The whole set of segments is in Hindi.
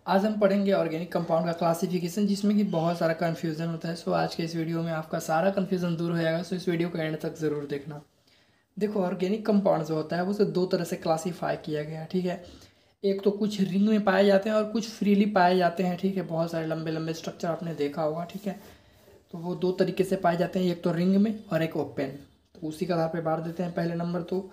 आज हम पढ़ेंगे ऑर्गेनिक कंपाउंड का क्लासिफिकेशन, जिसमें कि बहुत सारा कन्फ्यूज़न होता है। सो आज के इस वीडियो में आपका सारा कन्फ्यूज़न दूर हो जाएगा। सो इस वीडियो को एंड तक ज़रूर देखना। देखो, ऑर्गेनिक कंपाउंड जो होता है वो उसे दो तरह से क्लासीफाई किया गया है, ठीक है। एक तो कुछ रिंग में पाए जाते हैं और कुछ फ्रीली पाए जाते हैं, ठीक है। बहुत सारे लंबे लंबे स्ट्रक्चर आपने देखा होगा, ठीक है। तो वो दो तरीके से पाए जाते हैं, एक तो रिंग में और एक ओपन। तो उसी के आधार पे बांट देते हैं। पहले नंबर तो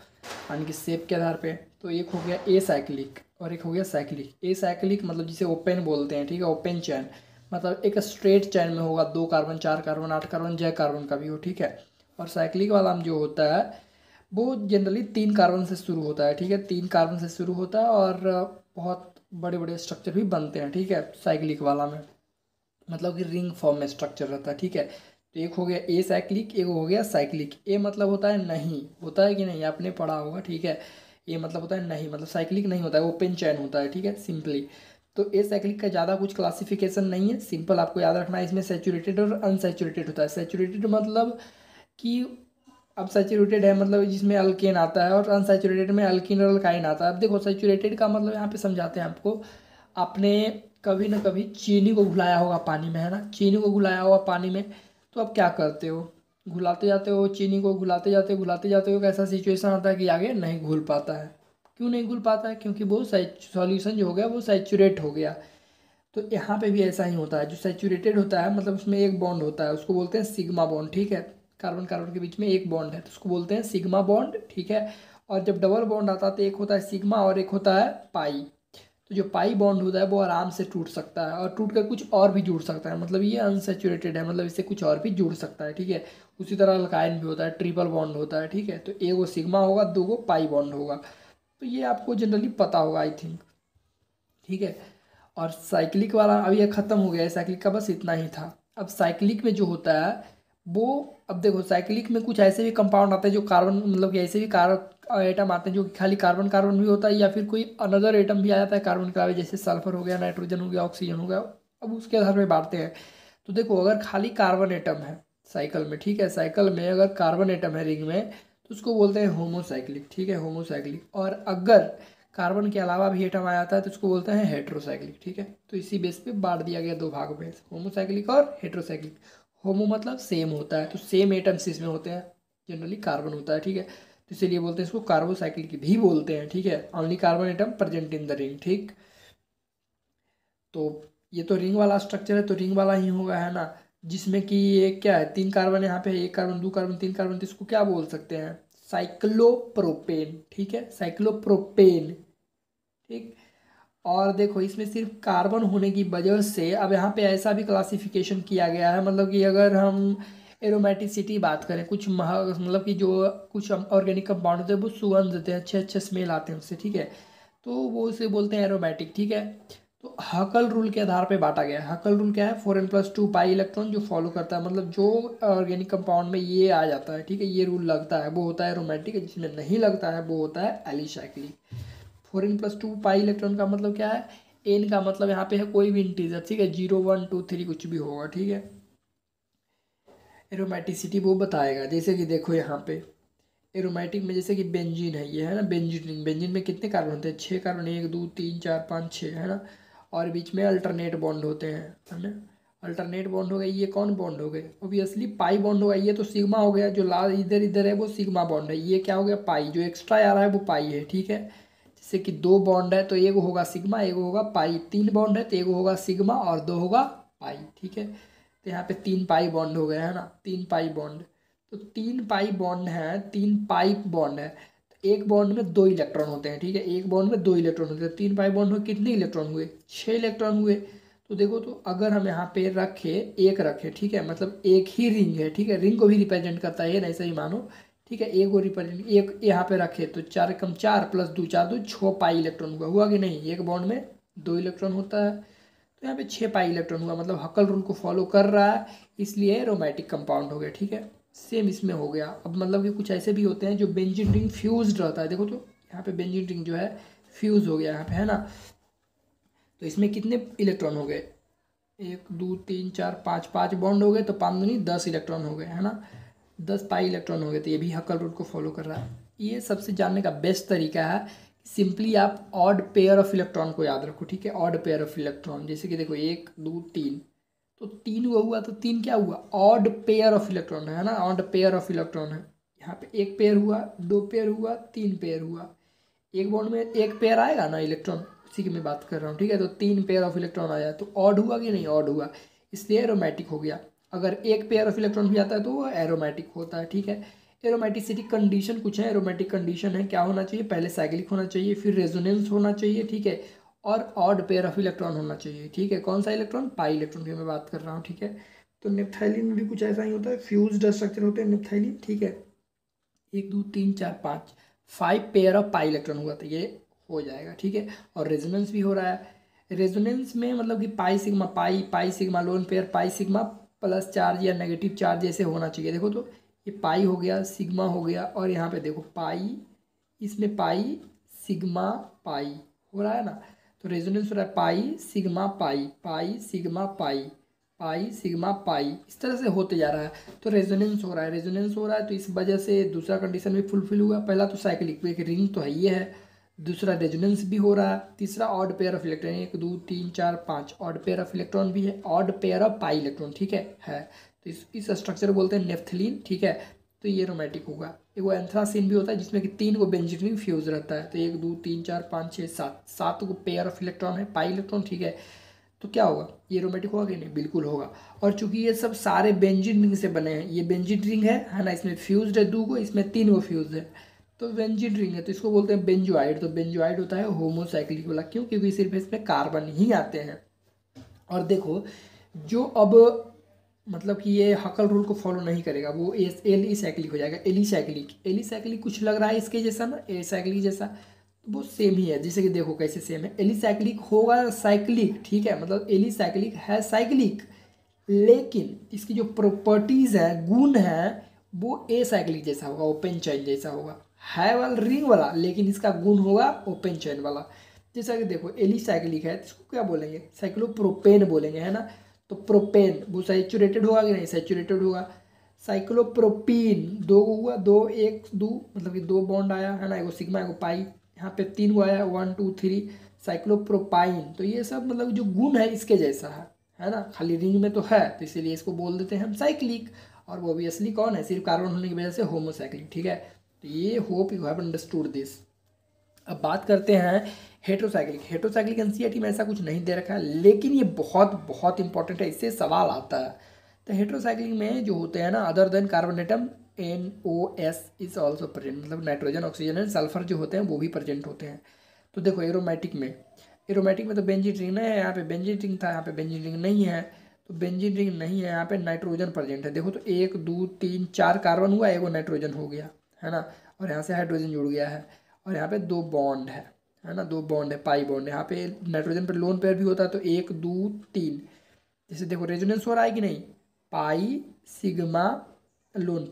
यानी कि शेप के आधार पे, तो एक हो गया ए साइक्लिक और एक हो गया साइक्लिक। ए साइक्लिक मतलब जिसे ओपन बोलते हैं, ठीक है। ओपन चैन मतलब एक स्ट्रेट चैन में होगा, 2 कार्बन 4 कार्बन 8 कार्बन जय कार्बन का भी हो, ठीक है। और साइक्लिक वाला जो होता है वो जनरली 3 कार्बन से शुरू होता है, ठीक है। 3 कार्बन से शुरू होता है और बहुत बड़े बड़े स्ट्रक्चर भी बनते हैं, ठीक है, साइक्लिक वाला में। मतलब कि रिंग फॉर्म में स्ट्रक्चर रहता है, ठीक है। तो एक हो गया ए साइक्लिक, एक हो गया साइक्लिक। ए मतलब होता है नहीं, होता है कि नहीं, आपने पढ़ा होगा, ठीक है। ए मतलब होता है नहीं, मतलब साइक्लिक नहीं होता है, ओपन चैन होता है, ठीक है, सिंपली। तो ए साइक्लिक का ज़्यादा कुछ क्लासिफिकेशन नहीं है, सिंपल आपको याद रखना है। इसमें सैचुरेटेड और अनसैचुरेटेड होता है। सैचुरेटेड मतलब कि अब सैचुरेटेड है मतलब जिसमें अल्केन आता है, और अनसैचुरेटेड में अल्किन और अल्काइन आता है। अब देखो, सैचुरेटेड का मतलब यहाँ पे समझाते हैं आपको। आपने कभी ना कभी चीनी को घुलाया होगा पानी में, है ना। चीनी को घुलाया होगा पानी में, तो अब क्या करते हो, घुलाते जाते हो चीनी को, घुलाते जाते हो, कैसा सिचुएशन आता है कि आगे नहीं घुल पाता है। क्यों नहीं घुल पाता है? क्योंकि वो सॉल्यूशन जो हो गया वो सैचुरेट हो गया। तो यहाँ पे भी ऐसा ही होता है। जो सैचुरेटेड होता है मतलब उसमें एक बॉन्ड होता है, उसको बोलते हैं सिग्मा बॉन्ड, ठीक है। कार्बन कार्बन के बीच में एक बॉन्ड है तो उसको बोलते हैं सिग्मा बॉन्ड, ठीक है। और जब डबल बॉन्ड आता है तो एक होता है सिग्मा और एक होता है पाई। तो जो पाई बॉन्ड होता है वो आराम से टूट सकता है और टूट कर कुछ और भी जुड़ सकता है, मतलब ये अनसेचुरेटेड है, मतलब इससे कुछ और भी जुड़ सकता है, ठीक है। उसी तरह अल्काइन भी होता है, ट्रिपल बॉन्ड होता है, ठीक है। तो एक वो सिग्मा होगा, दो वो पाई बॉन्ड होगा। तो ये आपको जनरली पता होगा, आई थिंक, ठीक है। और साइक्लिक वाला अभी ये ख़त्म हो गया है, साइक्लिक का बस इतना ही था। अब साइक्लिक में जो होता है वो, अब देखो साइक्लिक में कुछ ऐसे भी कंपाउंड आते हैं जो कार्बन, मतलब कि ऐसे भी एटम आते हैं जो कि खाली कार्बन कार्बन भी होता है, या फिर कोई अनदर एटम भी आ जाता है कार्बन के अलावा, जैसे सल्फर हो गया, नाइट्रोजन हो गया, ऑक्सीजन हो गया। अब उसके आधार में बांटते हैं। तो देखो, अगर खाली कार्बन एटम है साइकिल में, ठीक है, साइकिल में अगर कार्बन एटम है रिंग में, तो उसको बोलते हैं होमोसाइक्लिक, ठीक है, होमोसाइक्लिक। और अगर कार्बन के अलावा भी एटम आ जाता है तो उसको बोलते हैं हेट्रोसाइक्लिक, ठीक है। तो इसी बेस पे बांट दिया गया दो भाग में, होमोसाइक्लिक और हेट्रोसाइक्लिक। होमो मतलब सेम होता है, तो सेम एटम्स इसमें होते हैं, जनरली कार्बन होता है, ठीक है। तो इसीलिए बोलते हैं इसको कार्बोसाइक्लिक भी बोलते हैं, ठीक है। Only carbon atom present in the ring, ठीक। तो ये तो रिंग वाला स्ट्रक्चर है, तो रिंग वाला ही होगा, है ना। जिसमें कि ये क्या है, 3 कार्बन यहाँ पे है, 1 कार्बन 2 कार्बन 3 कार्बन, तो इसको क्या बोल सकते हैं, साइक्लोप्रोपेन, ठीक है, साइक्लोप्रोपेन, ठीक। और देखो, इसमें सिर्फ कार्बन होने की वजह से अब यहाँ पे ऐसा भी क्लासिफिकेशन किया गया है, मतलब कि अगर हम एरोमेटिसिटी बात करें, कुछ मतलब कि जो कुछ ऑर्गेनिक कंपाउंड होते हैं वो सुगंध देते हैं, अच्छे अच्छे स्मेल आते हैं उससे, ठीक है। तो वो उसे बोलते हैं एरोमेटिक, ठीक है। तो हकल रूल के आधार पे बांटा गया है। हकल रूल क्या है, 4n+2 पाई इलेक्ट्रॉन जो फॉलो करता है, मतलब जो ऑर्गेनिक कंपाउंड में ये आ जाता है, ठीक है, ये रूल लगता है वो होता है एरोमेटिक, जिसमें नहीं लगता है वो होता है एलिसाइक्लिक। 4n+2 पाई इलेक्ट्रॉन का मतलब क्या है, एन का मतलब यहाँ पे है कोई भी इंटीजर, ठीक है, 0 1 2 3 कुछ भी होगा, ठीक है। एरोमेटिसिटी वो बताएगा, जैसे कि देखो यहाँ पे एरोमेटिक में जैसे कि बेंजीन है, ये है ना, बेंजीन रिंग। बेंजीन में कितने कार्बन होते हैं, 6 कार्बन, 1 2 3 4 5 6, है ना। और बीच में अल्टरनेट बॉन्ड होते हैं, है ना। अल्टरनेट बॉन्ड हो गए, ये कौन बॉन्ड हो गए, ऑब्वियसली पाई बॉन्ड होगा। ये तो सिग्मा हो गया, जो लाल इधर इधर है वो सिग्मा बॉन्ड है, ये क्या हो गया, पाई। जो एक्स्ट्रा आ रहा है वो पाई है, ठीक है। जैसे कि 2 बॉन्ड है तो एक होगा सिग्मा, एक होगा पाई। 3 बॉन्ड है तो एक होगा सिग्मा और 2 होगा पाई, ठीक है। तो यहाँ पे 3 पाई बॉन्ड हो गए, है ना, 3 पाई बॉन्ड। तो 3 पाई बॉन्ड है, 3 पाइप बॉन्ड है, तो एक बॉन्ड में 2 इलेक्ट्रॉन होते हैं, ठीक है, एक बॉन्ड में 2 इलेक्ट्रॉन होते हैं। 3 पाई बॉन्ड में कितने इलेक्ट्रॉन हुए, 6 इलेक्ट्रॉन हुए। तो देखो, तो अगर हम यहाँ पे रखे, एक रखे, ठीक है, मतलब एक ही रिंग है, ठीक है, रिंग को भी रिप्रेजेंट करता है, ये नहीं सही मानो, ठीक है। एक को रिप्रेजेंट, एक यहाँ पे रखे तो 4 × 4 + 2 4 2 6 पाई इलेक्ट्रॉन हुआ कि नहीं, एक बॉन्ड में 2 इलेक्ट्रॉन होता है। तो यहाँ पे 6 पाई इलेक्ट्रॉन हुआ, मतलब हकल रूल को फॉलो कर रहा है, इसलिए एरोमेटिक कंपाउंड हो गया, ठीक है। सेम इसमें हो गया। अब मतलब कि कुछ ऐसे भी होते हैं जो बेंजीन रिंग फ्यूज्ड रहता है, देखो तो यहाँ पे बेंजीन रिंग जो है फ्यूज हो गया यहाँ पे, है ना। तो इसमें कितने इलेक्ट्रॉन हो गए, 1 2 3 4 5, 5 बॉन्ड हो गए, तो 5 दूनी 10 इलेक्ट्रॉन हो गए, है ना। 10 पाई इलेक्ट्रॉन हो गए, तो ये भी हकल रूल को फॉलो कर रहा है। ये सबसे जानने का बेस्ट तरीका है सिंपली आप ऑड पेयर ऑफ इलेक्ट्रॉन को याद रखो, ठीक है, ऑड पेयर ऑफ इलेक्ट्रॉन। जैसे कि देखो 1 2 3, तो 3 हुआ तो 3 क्या हुआ, ऑड पेयर ऑफ इलेक्ट्रॉन है ना, ऑड पेयर ऑफ इलेक्ट्रॉन है। यहाँ पे 1 पेयर हुआ, 2 पेयर हुआ, 3 पेयर हुआ। एक बॉन्ड में 1 पेयर आएगा ना इलेक्ट्रॉन, उसी की मैं बात कर रहा हूँ, ठीक है। तो 3 पेयर ऑफ इलेक्ट्रॉन आया तो ऑड हुआ कि नहीं, ऑड हुआ, इसलिए एरोमेटिक हो गया। अगर 1 पेयर ऑफ इलेक्ट्रॉन भी आता है तो वो एरोमेटिक होता है, ठीक है। एरोमेटिसिटी कंडीशन कुछ है, एरोमेटिक कंडीशन है, क्या होना चाहिए, पहले साइक्लिक होना चाहिए, फिर रेजोनेंस होना चाहिए, ठीक है, और ऑड पेयर ऑफ इलेक्ट्रॉन होना चाहिए, ठीक है। कौन सा इलेक्ट्रॉन, पाई इलेक्ट्रॉन की मैं बात कर रहा हूँ, ठीक है। तो नेप्थाइलिन में भी कुछ ऐसा ही होता है, फ्यूज्ड स्ट्रक्चर होते हैं नेप्थाइलिन, ठीक है। 1 2 3 4 5, 5 पेयर ऑफ पाई इलेक्ट्रॉन हुआ तो ये हो जाएगा, ठीक है। और रेजोनेंस भी हो रहा है, रेजोनेंस में मतलब कि pi sigma pi, pi sigma lone pair, pi sigma plus charge या नेगेटिव चार्ज जैसे होना चाहिए। देखो तो ये पाई हो गया, सिग्मा हो गया, और यहाँ पे देखो पाई, इसमें पाई सिग्मा पाई हो रहा है ना। तो रेजोनेंस हो रहा है pi sigma pi, pi sigma pi, pi sigma pi, इस तरह से होते जा रहा है। तो रेजोनेंस हो रहा है, रेजोनेंस हो रहा है, तो इस वजह से दूसरा कंडीशन भी फुलफिल हुआ। पहला तो साइक्लिक, एक रिंग तो है ये है, दूसरा रेजोनेंस भी हो रहा है, तीसरा odd pair of electron, 1 2 3 4 5 odd pair of electron भी है, odd pair of pi electron, ठीक है। तो इस स्ट्रक्चर को बोलते हैं नेफ्थलीन, ठीक है। तो ये एरोमेटिक होगा। एक वो एंथ्रासीन भी होता है जिसमें कि 3 को बेंजीन रिंग फ्यूज रहता है। तो 1 2 3 4 5 6 7, 7 को पेयर ऑफ इलेक्ट्रॉन है, पाई इलेक्ट्रॉन, ठीक है। तो क्या होगा, ये एरोमेटिक होगा कि नहीं, बिल्कुल होगा। और चूंकि ये सब सारे बेंजीन रिंग से बने हैं, ये बेंजीन रिंग है ना, इसमें फ्यूज्ड है 2 को, इसमें 3 को फ्यूज है, तो बेंजीन रिंग है, तो इसको बोलते हैं बेंजोआइड। तो बेंजोआइड होता है होमोसाइक्लिक वाला, क्यों, क्योंकि सिर्फ इसमें कार्बन ही आते हैं। और देखो जो अब मतलब कि ये हकल रूल को फॉलो नहीं करेगा वो एली साइक्लिक हो जाएगा, एली साइक्लिक। एली साइक्लिक कुछ लग रहा है इसके जैसा ना, ए साइक्लिक जैसा, तो वो सेम ही है। जैसे कि देखो कैसे सेम है, एली साइक्लिक होगा साइक्लिक, ठीक है, मतलब एली साइक्लिक है साइक्लिक, लेकिन इसकी जो प्रॉपर्टीज है, गुण है, वो ए साइक्लिक जैसा होगा, ओपन चेन जैसा होगा, है वाला रिंग वाला, लेकिन इसका गुण होगा ओपन चेन वाला। जैसा कि देखो एली साइक्लिक है, इसको क्या बोलेंगे, साइक्लोप्रोपेन बोलेंगे, है ना। तो प्रोपेन वो सैचुरेटेड होगा कि नहीं, सैचुरेटेड होगा। साइक्लोप्रोपीन 2 हुआ, 2 1 2, मतलब कि 2 बॉन्ड आया है ना, एगो सिग्मा एगो पाई, यहाँ पे 3 को आया 1 2 3, साइक्लोप्रोपाइन। तो ये सब मतलब जो गुण है इसके जैसा है ना, खाली रिंग में तो है, तो इसीलिए इसको बोल देते हैं हम साइक्लिक। और वो भी असली कौन है, सिर्फ कार्बन होने की वजह से होमोसाइक्लिक, ठीक है। तो ये hope you have understood this. अब बात करते हैं हेट्रोसाइक्लिक। हेट्रोसाइक्लिक एनसीईआरटी में ऐसा कुछ नहीं दे रखा है, लेकिन ये बहुत बहुत इंपॉर्टेंट है, इससे सवाल आता है। तो हेट्रोसाइक्लिक में जो होते हैं ना, other than carbon atom NOS is also present, मतलब नाइट्रोजन ऑक्सीजन एंड सल्फर जो होते हैं वो भी प्रेजेंट होते हैं। तो देखो एरोमेटिक में तो बेंजीन रिंग नहीं है, यहाँ पे बेंजीन रिंग था, यहाँ पे बेंजीन रिंग नहीं है। तो बेंजीन रिंग नहीं है, यहाँ पे नाइट्रोजन प्रेजेंट है। देखो तो 1 2 3 4 कार्बन हुआ, एगो नाइट्रोजन हो गया, है ना, और यहाँ से हाइड्रोजन जुड़ गया है, और यहाँ पे 2 बॉन्ड है ना, 2 बॉन्ड है, पाई बॉन्ड है। यहाँ पे नाइट्रोजन पे लोन पेयर भी होता है, तो 1 2 3। जैसे देखो रेजोनेंस हो रहा है कि नहीं, pi sigma lone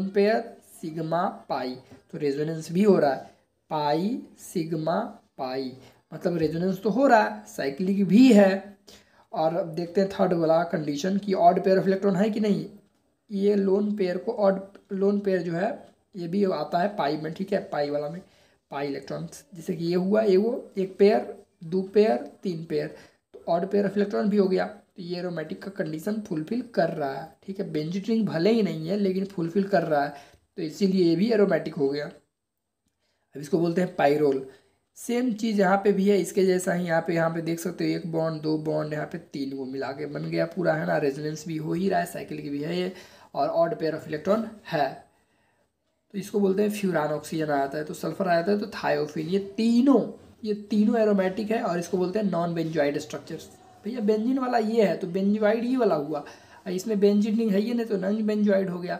pair sigma pi, तो रेजोनेंस भी हो रहा है, पाई सिग्मा पाई, मतलब रेजोनेंस तो हो रहा है, साइक्लिक भी है। और अब देखते हैं थर्ड वाला कंडीशन कि ऑड पेयर ऑफ इलेक्ट्रॉन है कि नहीं। ये लोन पेयर को, ऑड लोन पेयर जो है ये भी आता है पाई में, ठीक है, पाई वाला में, पाई इलेक्ट्रॉन्स। जैसे कि ये हुआ एगो, 1 पेयर 2 पेयर 3 पेयर, तो ऑड पेयर ऑफ इलेक्ट्रॉन भी हो गया। तो ये एरोमेटिक का कंडीशन फुलफिल कर रहा है, ठीक है। बेंजीन रिंग भले ही नहीं है लेकिन फुलफिल कर रहा है, तो इसीलिए ये भी एरोमेटिक हो गया। अब इसको बोलते हैं पाइरोल। सेम चीज़ यहाँ पे भी है, इसके जैसा ही यहाँ पे देख सकते हो, 1 बॉन्ड 2 बॉन्ड, यहाँ पे 3 को मिला के बन गया पूरा, है ना। रेजोनेंस भी हो ही रहा है, साइक्लिक भी है ये, और ऑड पेयर ऑफ इलेक्ट्रॉन है। तो इसको बोलते हैं फ्यूरान, ऑक्सीजन आ जाता है, तो सल्फर आ जाता है, तो थायोफिन। ये तीनों एरोमेटिक है, और इसको बोलते हैं नॉन बेंजोइड स्ट्रक्चर्स। भैया बेंजीन वाला ये है तो बेंजोइड ही वाला हुआ, इसमें बेंजीन नहीं है ये, नहीं तो नॉन बेंजोइड हो गया।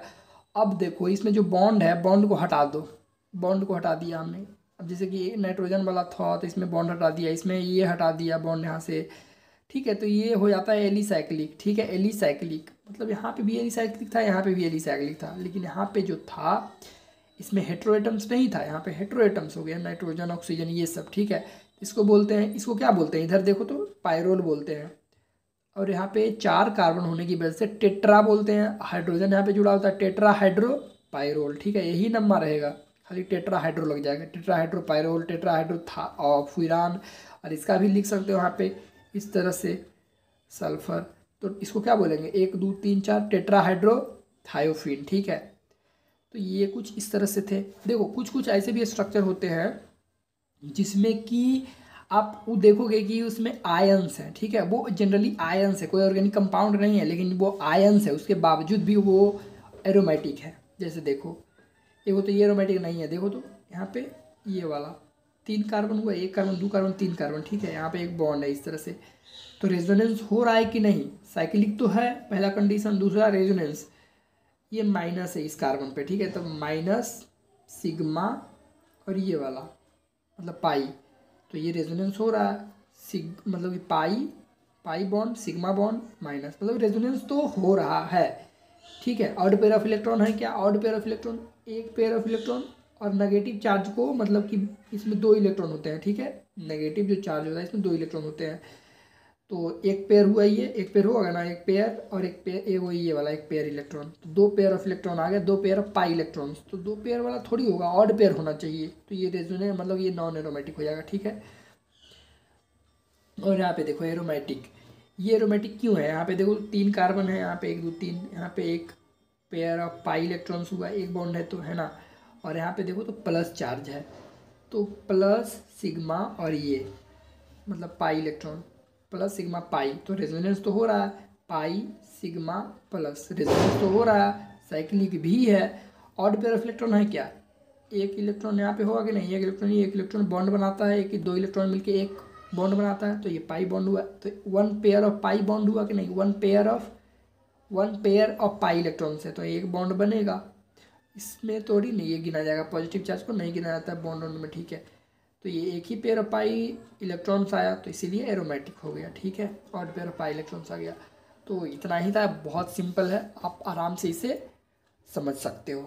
अब देखो इसमें जो बॉन्ड है, बॉन्ड को हटा दो, बॉन्ड को हटा दिया हमने। अब जैसे कि नाइट्रोजन वाला था तो इसमें बॉन्ड हटा दिया, इसमें ये हटा दिया बॉन्ड यहाँ से, ठीक है। तो ये हो जाता है एलिसाइक्लिक, ठीक है, एलिसाइक्लिक। मतलब यहाँ पे भी एलिसाइक्लिक था, यहाँ पे भी एलिसाइक्लिक था, लेकिन यहाँ पे जो था इसमें हेट्रोएटम्स नहीं था, यहाँ पे हेट्रोएटम्स हो गया, नाइट्रोजन ऑक्सीजन ये सब, ठीक है। इसको बोलते हैं, इसको क्या बोलते हैं, इधर देखो तो पायरोल बोलते हैं। और यहाँ पे 4 कार्बन होने की वजह से टेट्रा बोलते हैं, हाइड्रोजन यहाँ पे जुड़ा होता है, टेट्रा हाइड्रो पायरोल, ठीक है, यही नंबर रहेगा। खाली टेट्राहाइड्रो लग जाएगा, टेट्राहाइड्रोपाइरोल, टेट्राहाइड्रोफुरान। और इसका भी लिख सकते हो यहाँ पे इस तरह से सल्फर, तो इसको क्या बोलेंगे 1 2 3 4 टेट्राहाइड्रोथायोफीन। ठीक है, तो ये कुछ इस तरह से थे। देखो कुछ कुछ ऐसे भी स्ट्रक्चर होते हैं जिसमें कि आप वो देखोगे कि उसमें आयंस हैं। ठीक है, वो जनरली आयंस है, कोई ऑर्गेनिक कंपाउंड नहीं है, लेकिन वो आयंस है, उसके बावजूद भी वो एरोमेटिक है। जैसे देखो देखो तो ये एरोमेटिक नहीं है, देखो तो यहाँ पे ये वाला 3 कार्बन हुआ, 1 कार्बन 2 कार्बन 3 कार्बन। ठीक है, यहाँ पे एक बॉन्ड है इस तरह से, तो रेजोनेंस हो रहा है कि नहीं, साइक्लिक तो है पहला कंडीशन। दूसरा रेजोनेंस, ये माइनस है इस कार्बन पे। ठीक है, तो माइनस सिग्मा और ये वाला मतलब पाई, तो ये रेजोनेंस हो रहा है। मतलब कि pi bond sigma bond minus, मतलब रेजोनेंस तो हो रहा है। ठीक है, ऑड पेयर ऑफ इलेक्ट्रॉन है क्या, ऑड पेयर ऑफ इलेक्ट्रॉन, एक पेयर ऑफ इलेक्ट्रॉन और नेगेटिव चार्ज को, मतलब कि इसमें 2 इलेक्ट्रॉन होते हैं। ठीक है, नेगेटिव जो चार्ज होता है इसमें 2 इलेक्ट्रॉन होते हैं, तो एक पेयर हुआ, ये एक पेयर होगा ना, एक पेयर और एक पेयर, ये वही ये वाला एक पेयर इलेक्ट्रॉन, तो 2 पेयर ऑफ इलेक्ट्रॉन आ गया, 2 पेयर ऑफ पाई इलेक्ट्रॉन्स, तो 2 पेयर वाला थोड़ी होगा, ऑड पेयर होना चाहिए, तो ये रेजोनेंस मतलब ये नॉन एरोमेटिक हो जाएगा। ठीक है, और यहाँ पे देखो एरोमेटिक, ये एरोमेटिक क्यों है, यहाँ पे देखो 3 कार्बन है, यहाँ पे 1 2 3, यहाँ पे एक पेयर ऑफ पाई इलेक्ट्रॉन्स हुआ, एक बॉन्ड है तो है ना, और यहाँ पे देखो तो प्लस चार्ज है, तो प्लस सिग्मा और ये मतलब pi electron plus sigma pi, तो रेजोनेंस तो हो रहा है, पाई सिग्मा प्लस रेजोनेंस तो हो रहा है, साइक्लिक भी है। ऑड पेयर ऑफ इलेक्ट्रॉन है क्या, एक इलेक्ट्रॉन यहाँ पे होगा कि नहीं, एक इलेक्ट्रॉन बॉन्ड बनाता है, एक 2 इलेक्ट्रॉन मिलके एक बॉन्ड बनाता है, तो ये पाई बॉन्ड हुआ, तो 1 पेयर ऑफ पाई बॉन्ड हुआ कि नहीं, 1 पेयर ऑफ पाई इलेक्ट्रॉन्स है, तो एक बॉन्ड बनेगा। इसमें थोड़ी नहीं ये गिना जाएगा, पॉजिटिव चार्ज को नहीं गिना जाता है बॉन्ड में। ठीक है, तो ये एक ही पेयर ऑफ पाई इलेक्ट्रॉन्स आया, तो इसीलिए एरोमेटिक हो गया। ठीक है, odd pair of pi electrons आ गया, तो इतना ही था, बहुत सिंपल है, आप आराम से इसे समझ सकते हो।